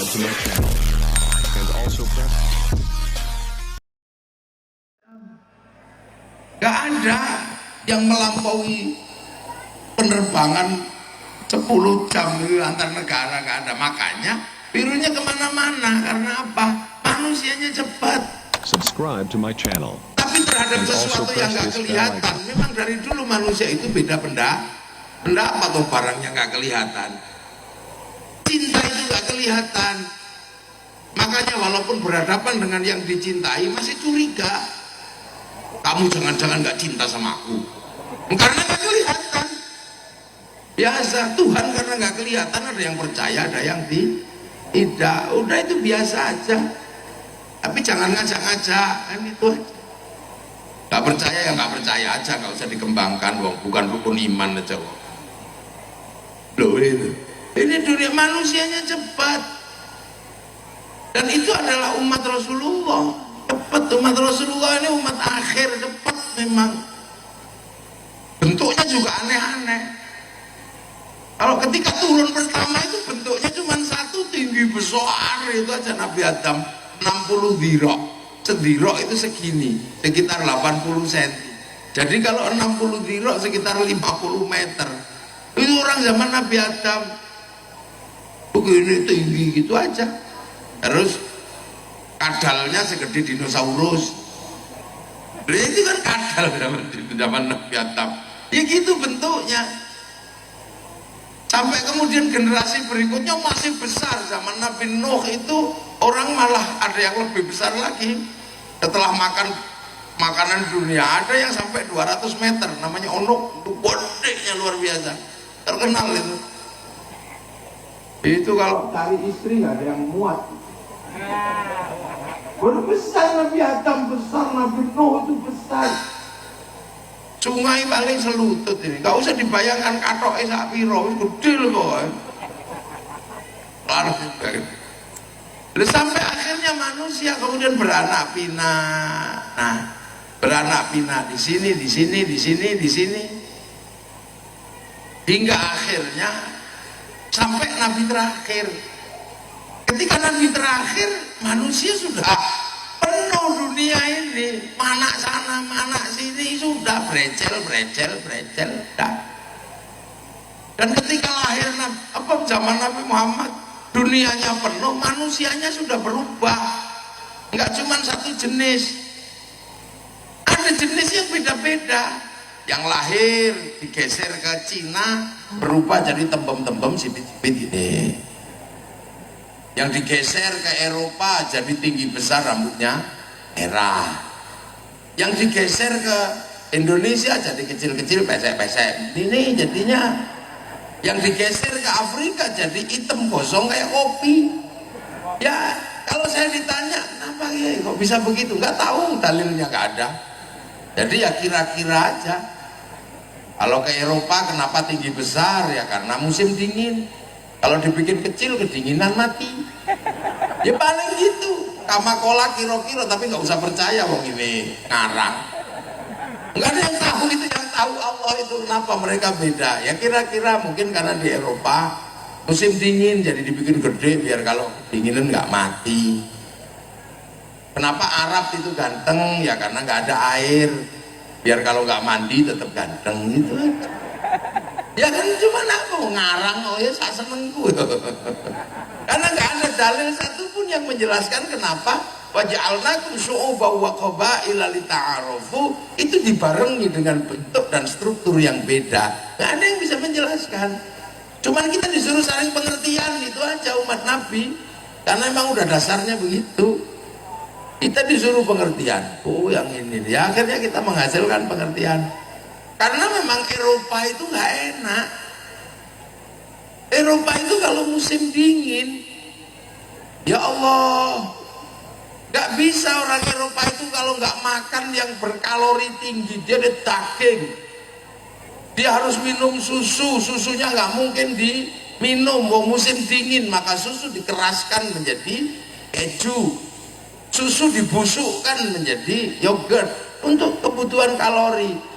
subscribe to my channel and also press. Gak ada yang melampaui penerbangan 10 jam itu antar negara, gak ada. Makanya virusnya kemana-mana. Karena apa? Manusianya cepat. Subscribe to my channel. Tapi terhadap And also sesuatu yang press gak this bell kelihatan, icon. memang dari dulu manusia itu beda benda apa tuh barang yang gak kelihatan. Cinta itu gak kelihatan. Makanya walaupun berhadapan dengan yang dicintai masih curiga. Kamu jangan-jangan gak cinta sama aku. Karena gak kelihatan. Biasa, Tuhan karena gak kelihatan, ada yang percaya, ada yang tidak. Udah itu biasa aja. Tapi jangan ngajak-ngajak, kan itu aja. Gak percaya ya gak percaya aja, gak usah dikembangkan, wong. Bukan rukun iman aja, wong. Loh itu. Ini dunia manusianya cepat. Dan itu adalah umat Rasulullah. Cepat, umat Rasulullah ini umat akhir, cepat memang. Bentuknya juga aneh-aneh. Kalau ketika turun pertama itu bentuknya cuma satu, tinggi besar itu aja Nabi Adam 60 dirok. Sedirok itu segini, sekitar 80 cm. Jadi kalau 60 dirok sekitar 50 meter. Itu orang zaman Nabi Adam. Begini tinggi gitu aja. Terus kadalnya segede dinosaurus. Itu kan kadal zaman Nabi Adam. Ya gitu bentuknya. Sampai kemudian generasi berikutnya masih besar. Zaman Nabi Nuh itu orang malah ada yang lebih besar lagi. Setelah makan makanan dunia ada yang sampai 200 meter. Namanya onok, itu gedenya luar biasa. Terkenal itu. Itu kalau cari istri nggak ada yang muat. Berbesar Nabi Adam besar, Nabi Nuh itu besar. Sungai paling selutut ini, gak usah dibayangkan katoknya sak piro, gede loh kok. Lalu sampai akhirnya manusia kemudian beranak pinak. Nah, beranak pinak di sini, di sini, di sini, di sini. Hingga akhirnya sampai Nabi terakhir. Ketika Nabi terakhir, manusia sudah penuh dunia ini, mana sana, mana sini, sudah brecel. Dan ketika lahir zaman Nabi Muhammad, dunianya penuh, manusianya sudah berubah. Enggak cuma satu jenis, ada jenis yang beda-beda. Yang lahir digeser ke Cina, berubah jadi tembem-tembem sipit-sipit ini. Yang digeser ke Eropa jadi tinggi besar, rambutnya merah. Yang digeser ke Indonesia jadi kecil-kecil, pesek-pesek. Ini jadinya. Yang digeser ke Afrika jadi hitam gosong kayak kopi. Ya kalau saya ditanya kenapa ya kok bisa begitu, nggak tahu, dalilnya nggak ada. Jadi ya kira-kira aja. Kalau ke Eropa kenapa tinggi besar, ya karena musim dingin. Kalau dibikin kecil kedinginan mati. Ya paling gitu. Kamakola kiro-kiro, tapi nggak usah percaya wong ini ngarang. Nggak ada yang tahu, itu yang tahu Allah itu kenapa mereka beda. Ya kira-kira mungkin karena di Eropa musim dingin jadi dibikin gede biar kalau dinginan nggak mati. Kenapa Arab itu ganteng? Ya karena nggak ada air. Biar kalau nggak mandi tetap ganteng gitu aja. Ya kan cuma apa ngarang, oh ya saya senengku. Karena nggak ada dalil satupun yang menjelaskan kenapa waja'alnakum syu'uban wa qabaila lita'arafu, itu dibarengi dengan bentuk dan struktur yang beda. Nggak ada yang bisa menjelaskan. Cuman kita disuruh saling pengertian, itu aja umat Nabi. Karena memang udah dasarnya begitu. Kita disuruh pengertian. Oh yang ini, ya akhirnya kita menghasilkan pengertian. Karena memang Eropa itu nggak enak. Eropa itu kalau musim dingin, ya Allah, nggak bisa orang Eropa itu kalau nggak makan yang berkalori tinggi, dia ada daging. Dia harus minum susu, susunya nggak mungkin diminum. Musim dingin, maka susu dikeraskan menjadi keju, susu dibusukkan menjadi yogurt untuk kebutuhan kalori.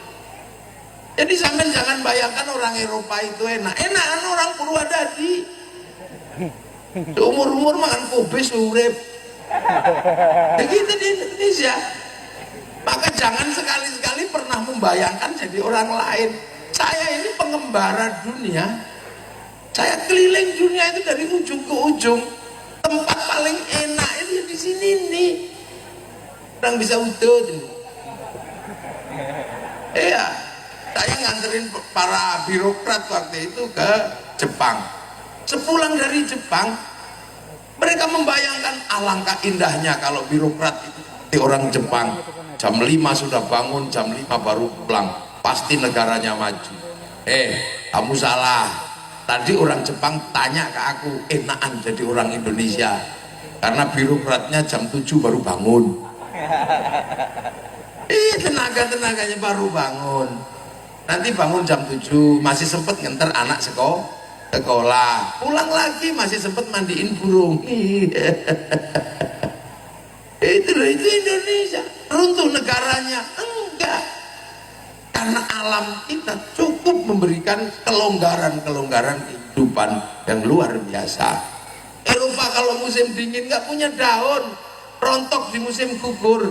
Jadi sampai jangan bayangkan orang Eropa itu enak. Enakan orang Purwodadi. Seumur-umur makan kubis urip. Begitu di Indonesia. Maka jangan sekali-sekali pernah membayangkan jadi orang lain. Saya ini pengembara dunia. Saya keliling dunia itu dari ujung ke ujung. Tempat paling enak itu di sini nih. Orang bisa udut. Iya, saya nganterin para birokrat waktu itu ke Jepang. Sepulang dari Jepang, mereka membayangkan alangkah indahnya kalau birokrat itu di orang Jepang. Jam 5 sudah bangun, jam 5 baru pulang. Pasti negaranya maju. Kamu salah. Tadi orang Jepang tanya ke aku, enakan jadi orang Indonesia. Karena birokratnya jam 7 baru bangun. Tenaga-tenaganya baru bangun. Nanti bangun jam 7, masih sempet nganter anak sekolah. Pulang lagi masih sempet mandiin burung. Itu Indonesia. Runtuh negaranya? Enggak. Karena alam kita cukup memberikan kelonggaran kehidupan yang luar biasa. Eropa kalau musim dingin nggak punya daun, rontok di musim gugur.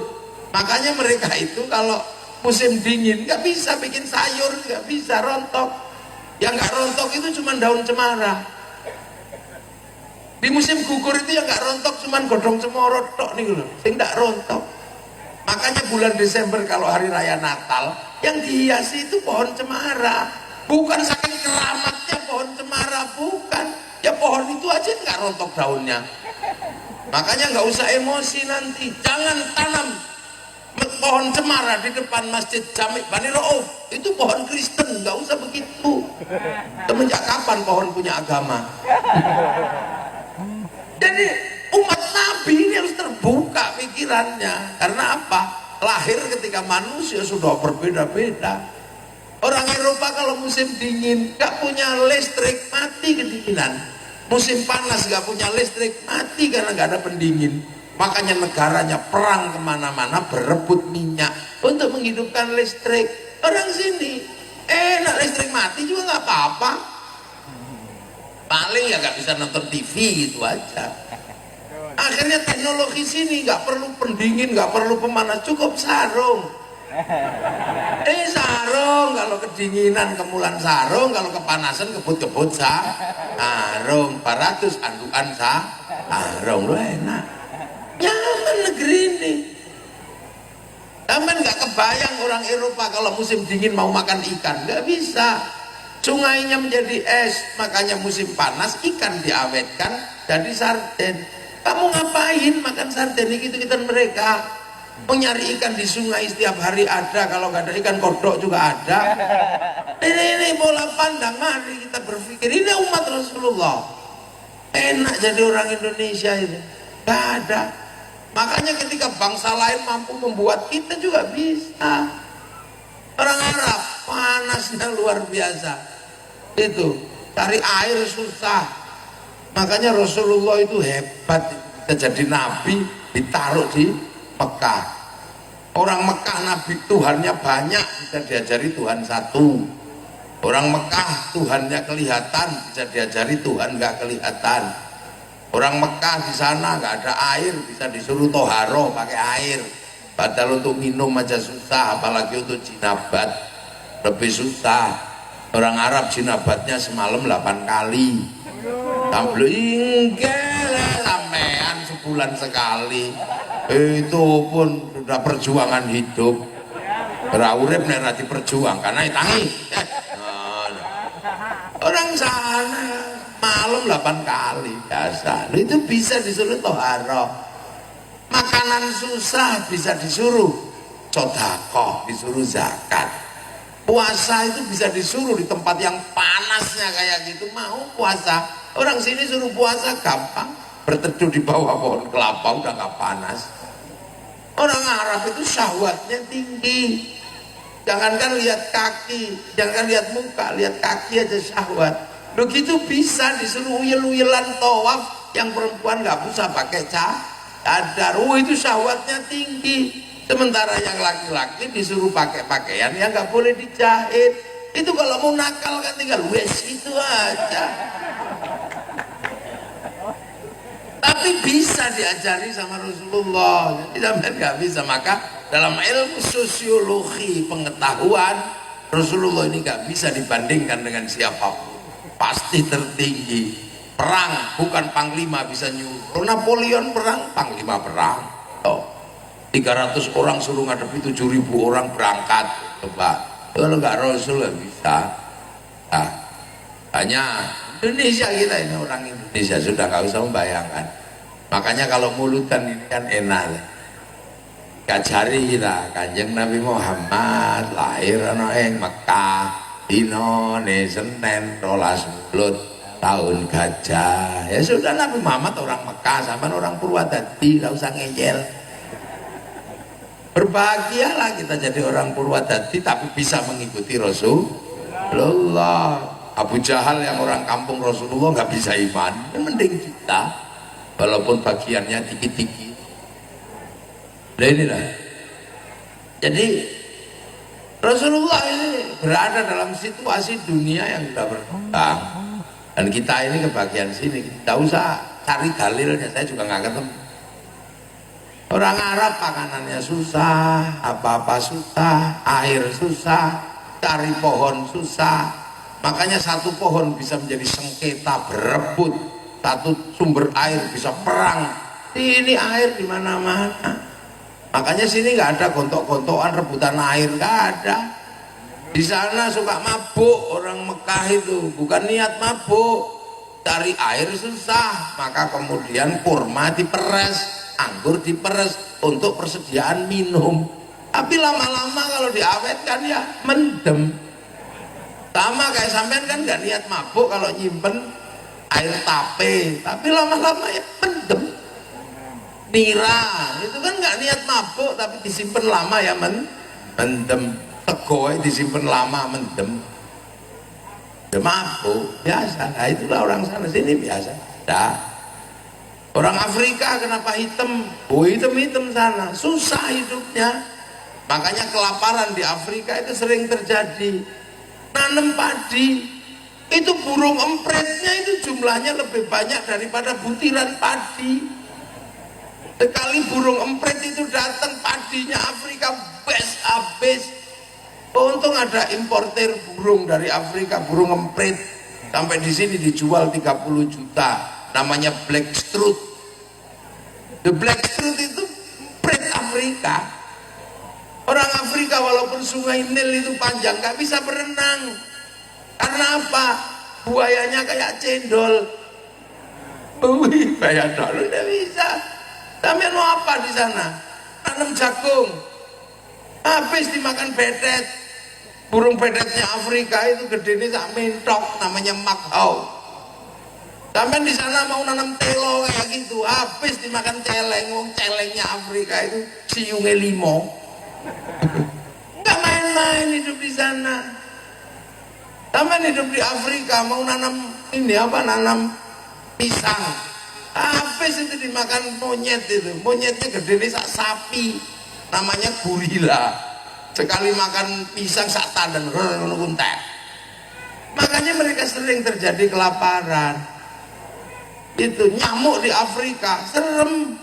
Makanya mereka itu kalau musim dingin nggak bisa bikin sayur, nggak bisa rontok. Yang nggak rontok itu cuma daun cemara. Di musim gugur itu yang nggak rontok cuma godong cemoro tok nih loh, sing nggak rontok. Makanya bulan Desember kalau hari raya Natal yang dihiasi itu pohon cemara. Bukan saking keramatnya pohon cemara, bukan. Ya pohon itu aja nggak rontok daunnya. Makanya nggak usah emosi nanti. Jangan tanam pohon cemara di depan Masjid Jami' Bani Rauf. Itu pohon Kristen, nggak usah begitu. Semenjak kapan pohon punya agama? Jadi umat Nabi ini harus terbuka pikirannya. Karena apa? Lahir ketika manusia sudah berbeda-beda. Orang Eropa kalau musim dingin gak punya listrik, mati kedinginan. Musim panas gak punya listrik, mati karena gak ada pendingin. Makanya negaranya perang kemana-mana berebut minyak untuk menghidupkan listrik. Orang sini enak, listrik mati juga gak apa-apa. Paling ya gak bisa nonton TV gitu aja. Akhirnya teknologi sini nggak perlu pendingin, nggak perlu pemanas, cukup sarung. Sarung kalau kedinginan kemulan sarung, kalau kepanasan kebut-kebut sarung. 400 andukan sarung, lo enak. Nyaman negeri ini. Taman nggak kebayang orang Eropa kalau musim dingin mau makan ikan, nggak bisa. Sungainya menjadi es, makanya musim panas ikan diawetkan jadi sarden. Kamu ngapain makan sarden gitu kita mereka? Mau nyari ikan di sungai setiap hari ada, kalau nggak ada ikan kodok juga ada. Ini bola pandang, mari kita berpikir ini umat Rasulullah. Enak jadi orang Indonesia ini. Gak ada. Makanya ketika bangsa lain mampu membuat, kita juga bisa. Orang Arab panasnya luar biasa. Itu cari air susah. Makanya Rasulullah itu hebat, bisa jadi nabi ditaruh di Mekah. Orang Mekah nabi Tuhannya banyak, bisa diajari Tuhan satu. Orang Mekah Tuhannya kelihatan, bisa diajari Tuhan nggak kelihatan. Orang Mekah di sana nggak ada air, bisa disuruh toharoh pakai air. Padahal untuk minum aja susah, apalagi untuk jinabat lebih susah. Orang Arab jinabatnya semalam 8 kali. Sampean sebulan sekali. Itu pun sudah perjuangan hidup. Ora urip nek ora diperjuang karena tangi. Orang sana malam 8 kali biasa. Itu bisa disuruh toharoh. Makanan susah bisa disuruh sedekah, disuruh zakat. Puasa itu bisa disuruh di tempat yang panasnya kayak gitu, mau puasa. Orang sini suruh puasa gampang, berteduh di bawah pohon kelapa udah gak panas. Orang Arab itu syahwatnya tinggi. Jangankan lihat kaki, jangan lihat muka, lihat kaki aja syahwat. Begitu bisa disuruh uyel-uyelan tawaf, yang perempuan gak bisa pakai cadar. Itu syahwatnya tinggi. Sementara yang laki-laki disuruh pakai pakaian yang nggak boleh dijahit. Itu kalau mau nakal kan tinggal wes itu aja. Tapi bisa diajari sama Rasulullah. Jadi sampai nggak bisa. Maka dalam ilmu sosiologi pengetahuan, Rasulullah ini nggak bisa dibandingkan dengan siapapun. Pasti tertinggi. Perang bukan panglima bisa nyuruh. Napoleon perang, panglima perang. 300 orang suruh ngadepi 7.000 orang berangkat. Coba kalau nggak Rasul nggak bisa. Nah, hanya Indonesia kita ini, orang Indonesia sudah nggak usah membayangkan. Makanya kalau mulutan ini kan enak. Kajari kita Kanjeng Nabi Muhammad lahir ana ing Mekah dina Senin 12 Mulut tahun gajah. Ya sudah, Nabi Muhammad orang Mekah, sampean orang Purwadadi, nggak usah ngeyel. Berbahagialah kita jadi orang Purwadadi tapi bisa mengikuti Rasulullah. Abu Jahal yang orang kampung Rasulullah nggak bisa iman, mending kita walaupun bagiannya dikit-dikit. Nah inilah. Jadi Rasulullah ini berada dalam situasi dunia yang sudah berkembang, dan kita ini kebagian sini. Kita usah cari dalilnya, saya juga nggak ketemu. Orang Arab makanannya susah, apa-apa susah, air susah, cari pohon susah. Makanya satu pohon bisa menjadi sengketa berebut, satu sumber air bisa perang. Ini air di mana-mana. Makanya sini nggak ada gontok-gontokan rebutan air, nggak ada. Di sana suka mabuk orang Mekah itu, bukan niat mabuk, cari air susah, maka kemudian kurma diperes, anggur diperes untuk persediaan minum. Tapi lama-lama kalau diawetkan ya mendem. Sama kayak sampean kan nggak niat mabuk kalau nyimpen air tape, tapi lama-lama ya mendem. Nira itu kan nggak niat mabuk tapi disimpan lama ya mendem. Tegoy disimpan lama mendem. Ya mabuk biasa. Nah itulah orang sana sini biasa. Dah. Orang Afrika kenapa hitam? Oh hitam sana, susah hidupnya. Makanya kelaparan di Afrika itu sering terjadi. Nanam padi, itu burung empretnya itu jumlahnya lebih banyak daripada butiran padi. Sekali burung empret itu datang, padinya Afrika habis. Untung ada importer burung dari Afrika, burung empret. Sampai di sini dijual 30 juta. Namanya blackstrut. The blackstrut itu empret Afrika. Orang Afrika walaupun sungai Nil itu panjang gak bisa berenang. Karena apa? Buayanya kayak cendol. Wih, kayak dulu udah bisa. Sampai mau apa di sana? Tanam jagung. Habis dimakan bedet. Burung bedetnya Afrika itu gede ini sak mentok, namanya makhau. Sampai di sana mau nanam telo kayak gitu, habis dimakan celeng. Wong celengnya Afrika itu siungnya 5. Nggak main-main hidup di sana. Sampai hidup di Afrika mau nanam ini apa? Nanam pisang. Habis itu dimakan monyet itu. Monyetnya gede ini sak sapi. Namanya gorila. Sekali makan pisang sak tandan nguntek. Makanya mereka sering terjadi kelaparan. Itu nyamuk di Afrika serem.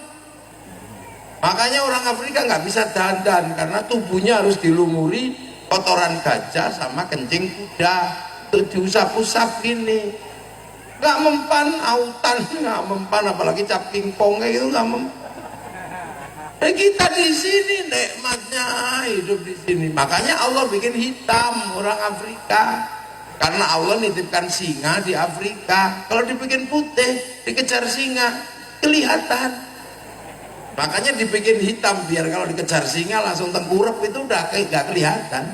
Makanya orang Afrika nggak bisa dandan karena tubuhnya harus dilumuri kotoran gajah sama kencing kuda. Itu diusap-usap gini. Nggak mempan, autan nggak mempan, apalagi cap pingpong kayak gitu nggak mempan. Dan kita di sini nikmatnya hidup di sini. Makanya Allah bikin hitam orang Afrika. Karena Allah nitipkan singa di Afrika. Kalau dibikin putih, dikejar singa, kelihatan. Makanya dibikin hitam biar kalau dikejar singa langsung tengkurap itu udah gak kelihatan.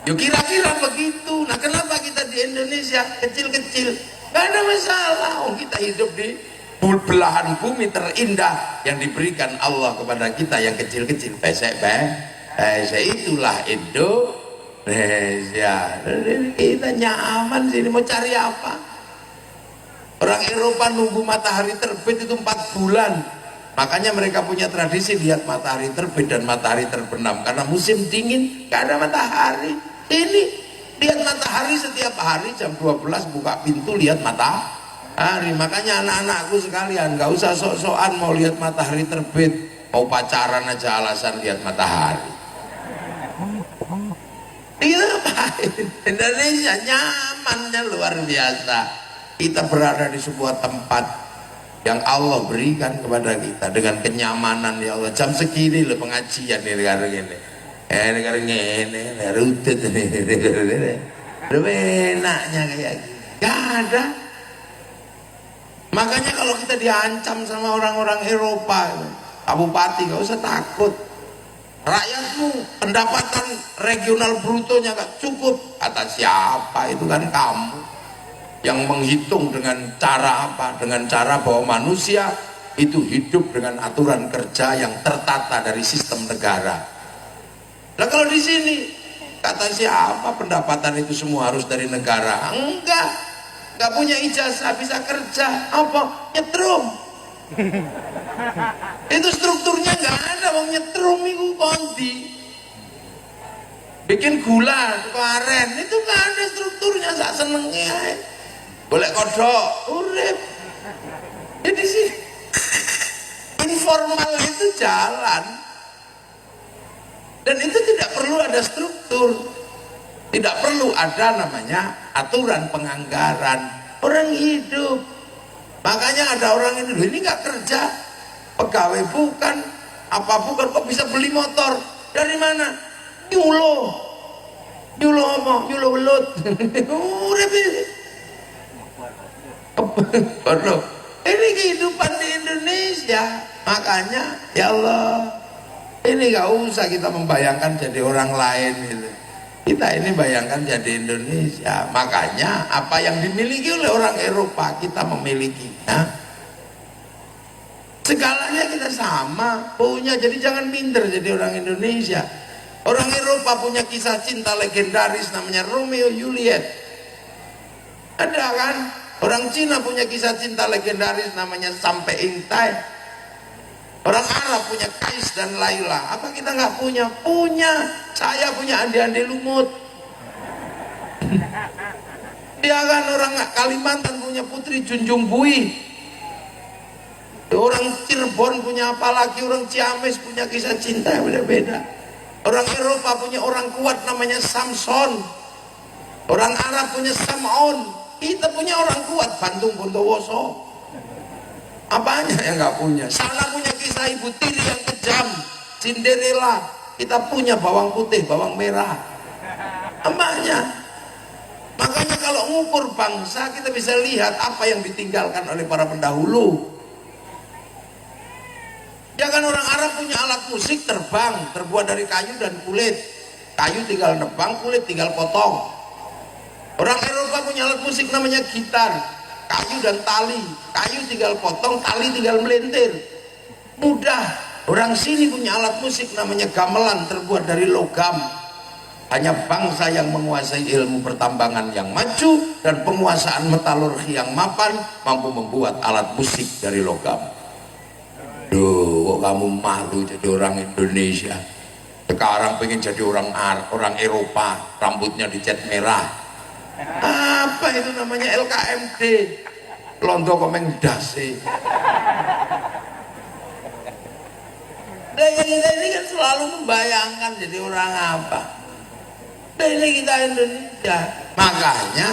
Yuk kira-kira begitu. Nah kenapa kita di Indonesia kecil-kecil? Gak ada masalah. Oh kita hidup di belahan bumi terindah yang diberikan Allah kepada kita yang kecil-kecil. Itulah Indonesia. Kita nyaman sini, mau cari apa? Orang Eropa nunggu matahari terbit itu 4 bulan. Makanya mereka punya tradisi lihat matahari terbit dan matahari terbenam. Karena musim dingin gak ada matahari. Ini lihat matahari setiap hari jam 12 buka pintu lihat matahari. hari. Makanya anak-anakku sekalian nggak usah sok-sokan mau lihat matahari terbit, mau pacaran aja alasan lihat matahari. Kita ngapain? Indonesia nyamannya luar biasa. Kita berada di sebuah tempat yang Allah berikan kepada kita dengan kenyamanan. Ya Allah, jam segini loh pengajian nih negara ini. Negara ini, rudet nih. Enaknya kayak gini. Gak ada. Makanya kalau kita diancam sama orang-orang Eropa, Pak Bupati gak usah takut. Rakyatmu pendapatan regional brutonya gak cukup. Kata siapa? Itu kan kamu yang menghitung dengan cara apa? Dengan cara bahwa manusia itu hidup dengan aturan kerja yang tertata dari sistem negara. Nah kalau di sini kata siapa pendapatan itu semua harus dari negara? Enggak punya ijazah bisa kerja. Apa? Nyetrum. Itu strukturnya nggak ada, mau nyetrum itu konti. Bikin gula, karen, itu nggak ada strukturnya, sak senengnya. Boleh kodok, urip. Jadi sih informal itu jalan. Dan itu tidak perlu ada struktur. Tidak perlu ada namanya aturan penganggaran. Orang hidup. Makanya ada orang ini nggak kerja, pegawai bukan, apa bukan, kok bisa beli motor? Dari mana? Nyulo apa? Nyulo belut. Ini kehidupan di Indonesia. Makanya ya Allah, ini nggak usah kita membayangkan jadi orang lain gitu. Kita ini bayangkan jadi Indonesia. Makanya apa yang dimiliki oleh orang Eropa kita memilikinya. Segalanya kita sama punya. Jadi jangan minder jadi orang Indonesia. Orang Eropa punya kisah cinta legendaris namanya Romeo Juliet. Ada kan? Orang Cina punya kisah cinta legendaris namanya Sampai Ingtai. Orang Arab punya Kais dan Laila. Apa kita nggak punya? Punya. Saya punya Andi-Andi Lumut. Dia kan orang Kalimantan punya Putri Junjung Bui. Orang Cirebon punya apa lagi? Orang Ciamis punya kisah cinta yang beda-beda. Orang Eropa punya orang kuat namanya Samson. Orang Arab punya Sam'on. Kita punya orang kuat Bantung Bondowoso. Apanya yang nggak punya? Sana punya kisah ibu tiri yang kejam, Cinderella. Kita punya bawang putih, bawang merah. Apanya? Makanya kalau ngukur bangsa kita bisa lihat apa yang ditinggalkan oleh para pendahulu. Ya kan orang Arab punya alat musik terbang, terbuat dari kayu dan kulit. Kayu tinggal nebang, kulit tinggal potong. Orang Eropa punya alat musik namanya gitar. Kayu dan tali, kayu tinggal potong, tali tinggal melintir, mudah. Orang sini punya alat musik namanya gamelan, terbuat dari logam. Hanya bangsa yang menguasai ilmu pertambangan yang maju dan penguasaan metalurgi yang mapan mampu membuat alat musik dari logam. Duh, kok kamu malu jadi orang Indonesia? Sekarang pengen jadi orang Eropa, rambutnya dicat merah. Apa itu namanya LKMD? Londo komeng dasi. Dan ini kan selalu membayangkan jadi orang apa. Dan ini kita Indonesia. Makanya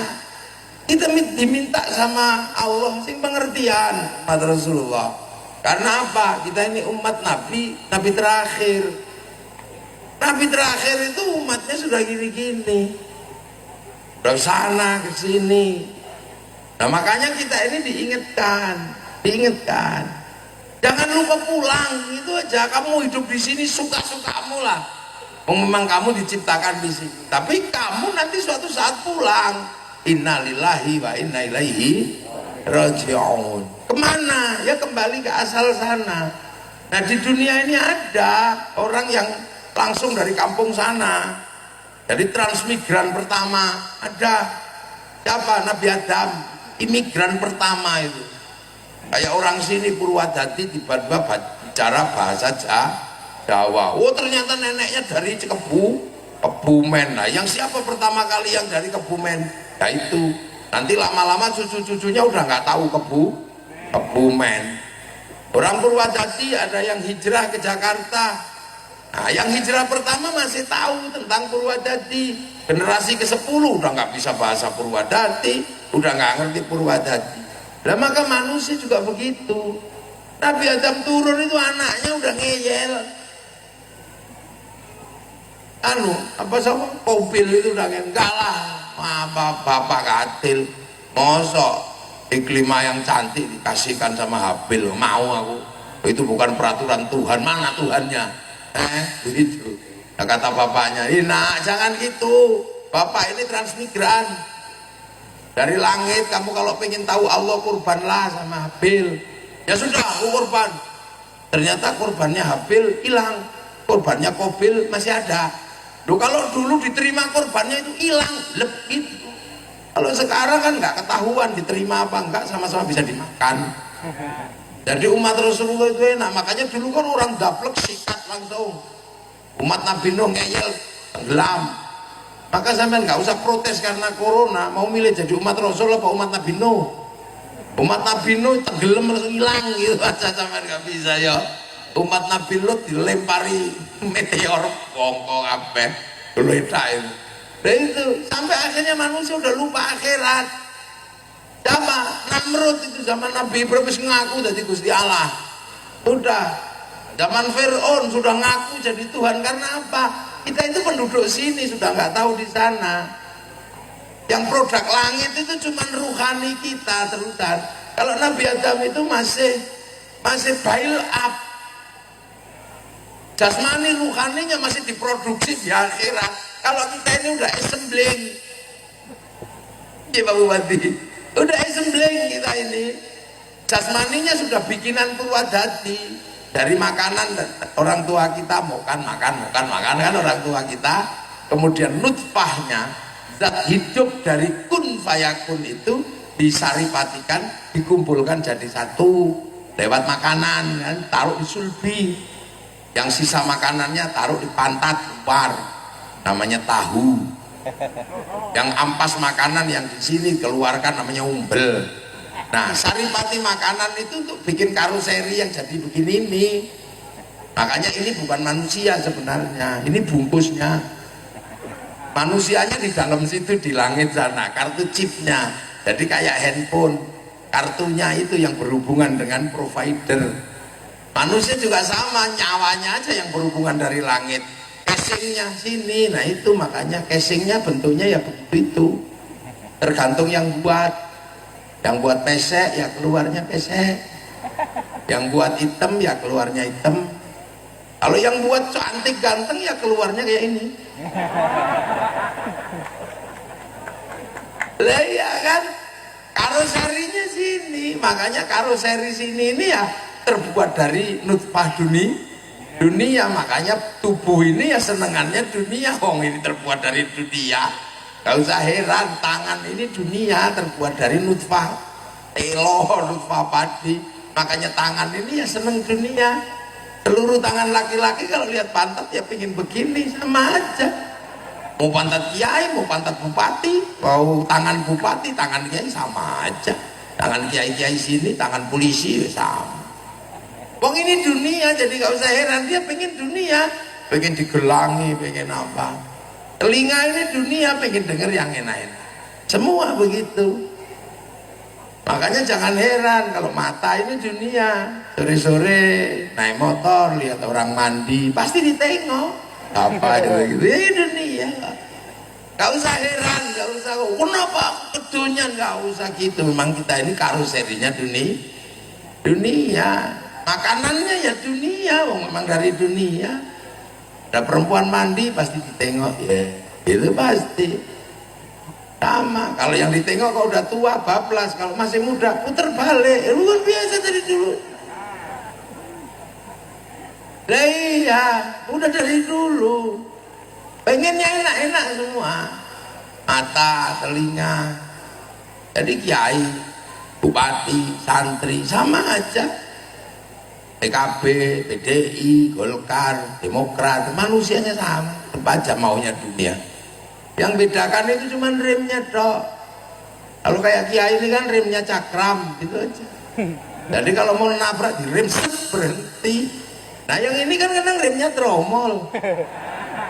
kita diminta sama Allah sing pengertian umat Rasulullah. Karena apa? Kita ini umat Nabi, Nabi terakhir. Nabi terakhir itu umatnya sudah gini-gini. Dari sana ke sini. Nah makanya kita ini diingatkan. Jangan lupa pulang, itu aja. Kamu hidup di sini suka-sukamu lah. Memang kamu diciptakan di sini. Tapi kamu nanti suatu saat pulang. Innalillahi wa inna ilaihi raji'un. Kemana? Ya kembali ke asal sana. Nah di dunia ini ada orang yang langsung dari kampung sana. Jadi transmigran pertama ada siapa? Nabi Adam, imigran pertama itu. Kayak orang sini Purwadadi tiba-tiba bicara bahasa Jawa. Oh ternyata neneknya dari Kebumen. Nah yang siapa pertama kali yang dari Kebumen? Ya itu Nanti lama-lama cucu-cucunya udah nggak tahu Kebumen. Orang Purwodadi ada yang hijrah ke Jakarta. Nah, yang hijrah pertama masih tahu tentang Purwodadi. Generasi ke-10 udah nggak bisa bahasa Purwodadi, udah nggak ngerti Purwodadi. Nah, maka manusia juga begitu. Nabi Adam turun itu anaknya udah ngeyel. Apa sama Kopil itu udah enggak lah. Bapak katil. Mosok Iklimah yang cantik dikasihkan sama Habil, mau aku. Itu bukan peraturan Tuhan, mana Tuhannya? Begitu. Nah, kata bapaknya, nak jangan gitu, bapak ini transmigran dari langit. Kamu kalau pengen tahu Allah, kurbanlah sama Habil. Ya sudah, aku kurban. Ternyata kurbannya Habil hilang, kurbannya Kobil masih ada. Loh, kalau dulu diterima kurbannya itu hilang, gitu. Kalau sekarang kan nggak ketahuan diterima apa enggak, sama-sama bisa dimakan. Jadi umat Rasulullah itu enak. Makanya dulu kan orang daplek sikat langsung. Umat Nabi Nuh ngeyel tenggelam. Maka sampean nggak usah protes karena corona. Mau milih jadi umat Rasul apa umat Nabi Nuh? Umat Nabi Nuh tenggelam langsung hilang gitu aja, sampean nggak bisa ya. Umat Nabi Lut dilempari meteor bongkong kabeh. Geledak itu. Dan itu sampai akhirnya manusia udah lupa akhirat. Sama Namrud itu zaman Nabi Ibrahim ngaku jadi Gusti Allah. Udah. Zaman Fir'aun sudah ngaku jadi Tuhan. Karena apa? Kita itu penduduk sini, sudah nggak tahu di sana. Yang produk langit itu cuma ruhani kita terusan. Kalau Nabi Adam itu masih build up. Jasmani ruhaninya masih diproduksi di akhirat. Kalau kita ini udah assembling, ya Pak Bupati, udah assembling kita ini. Jasmaninya sudah bikinan Purwodadi dari makanan orang tua kita, makan kan orang tua kita. Kemudian nutfahnya, zat hidup dari kun fayakun itu disaripatikan, dikumpulkan jadi satu lewat makanan kan, taruh di sulbi. Yang sisa makanannya taruh di pantat luar, namanya tahu. Yang ampas makanan yang di sini keluarkan namanya umbel. Nah, saripati makanan itu untuk bikin karoseri yang jadi begini ini. Makanya ini bukan manusia sebenarnya, ini bungkusnya. Manusianya di dalam situ, di langit sana, kartu chipnya. Jadi kayak handphone, kartunya itu yang berhubungan dengan provider. Manusia juga sama, nyawanya aja yang berhubungan dari langit. Casingnya sini, nah itu makanya casingnya bentuknya ya begitu. Tergantung yang buat pesek ya keluarnya pesek, yang buat hitam ya keluarnya hitam. Kalau yang buat cantik ganteng ya keluarnya kayak ini. Lah ya kan, karoserinya sini, makanya karoseri sini ini ya terbuat dari nutfah dunia, makanya tubuh ini ya senengannya dunia. Ini terbuat dari dunia, gak usah heran. Tangan ini dunia, terbuat dari nutfah telo, nutfah padi. Makanya tangan ini ya seneng dunia. Seluruh tangan laki-laki kalau lihat pantat ya pengen begini, sama aja. Mau pantat kiai, mau pantat bupati, mau tangan bupati, tangan kiai sama aja. Tangan kiai sini, tangan polisi sama. Wong ini dunia, jadi gak usah heran dia pengen dunia, pengen digelangi, pengen apa. Telinga ini dunia, pengen denger yang enak-enak. Semua begitu. Makanya jangan heran kalau mata ini dunia. Sore-sore naik motor lihat orang mandi pasti ditengok. Apa itu? Ini dunia. Gak usah heran, gak usah. Kenapa kedunya gak usah gitu. Memang kita ini karoserinya dunia. Makanannya ya dunia, memang dari dunia. Ada perempuan mandi pasti ditengok ya, itu pasti. Sama, kalau yang ditengok kalau udah tua bablas, kalau masih muda puter balik, luar biasa dari dulu. Lah iya, udah dari dulu. Pengennya enak-enak semua, mata, telinga. Jadi kiai, bupati, santri sama aja. PKB, PDI, Golkar, Demokrat, manusianya sama, tetap aja maunya dunia. Yang bedakan itu cuma remnya dok. Kalau kayak Kiai ini kan remnya cakram gitu aja. Jadi kalau mau nabrak di rem berhenti. Nah yang ini kan kadang remnya tromol,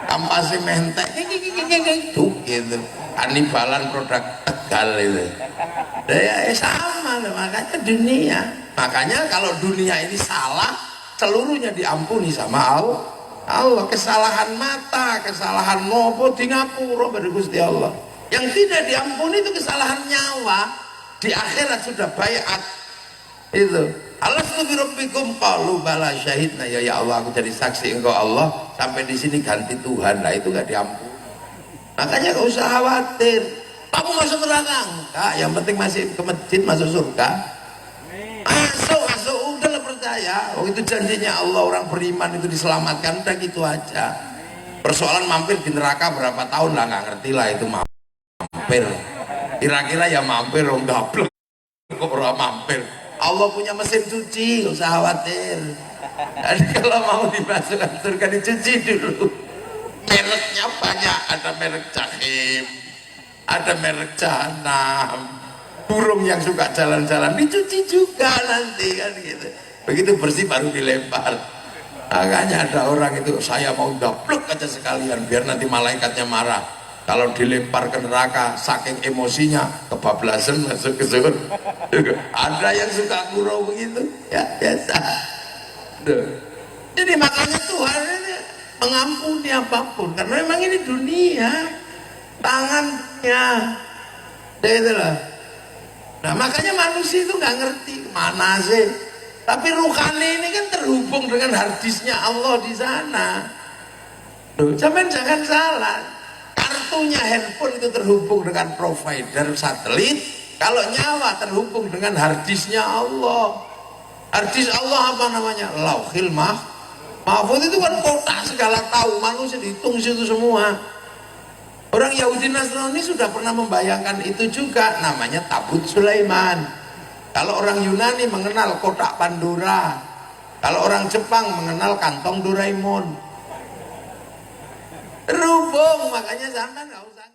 kampasnya mentek, gitu. Anibalan produk Tegal itu. Ya sama, makanya dunia. Makanya kalau dunia ini salah, seluruhnya diampuni sama Allah. Kesalahan mata, kesalahan ngopo di ngapura pada Gusti Allah. Yang tidak diampuni itu kesalahan nyawa. Di akhirat sudah bayat itu. Alastu birabbikum qalu bala syahidna, ya Allah aku jadi saksi engkau Allah, sampai di sini ganti Tuhan. Lah itu gak diampuni. Makanya gak usah khawatir. Kamu masuk neraka enggak, yang penting masih ke masjid masuk surga. Masuk udahlah percaya. Oh itu janjinya Allah, orang beriman itu diselamatkan, udah gitu aja. Persoalan mampir di neraka berapa tahun lah nggak ngerti lah itu mampir. Kira-kira ya mampir, oh gablek kok pernah mampir. Allah punya mesin cuci, gak usah khawatir. Jadi kalau mau dimasukkan surga dicuci dulu. Mereknya banyak, ada merek Jahim, ada merek Jahanam. Burung yang suka jalan-jalan dicuci juga nanti kan gitu. Begitu bersih baru dilempar. Makanya ada orang itu, saya mau dapluk aja sekalian biar nanti malaikatnya marah. Kalau dilempar ke neraka saking emosinya kebablasan masuk ke surga. Ada yang suka gurau begitu, ya biasa. Jadi makanya Tuhan ini mengampuni apapun karena memang ini dunia, tangannya, itulah. Nah makanya manusia itu nggak ngerti mana sih. Tapi ruhani ini kan terhubung dengan harddisknya Allah di sana. Jangan salah. Kartunya handphone itu terhubung dengan provider satelit. Kalau nyawa terhubung dengan harddisknya Allah. Harddisk Allah apa namanya? Lauhil Mahfuz itu kan kotak segala tahu, manusia dihitung situ semua. Orang Yahudi Nasrani sudah pernah membayangkan itu juga, namanya Tabut Sulaiman. Kalau orang Yunani mengenal kotak Pandora, kalau orang Jepang mengenal kantong Doraemon. Terhubung, makanya sampai nggak usah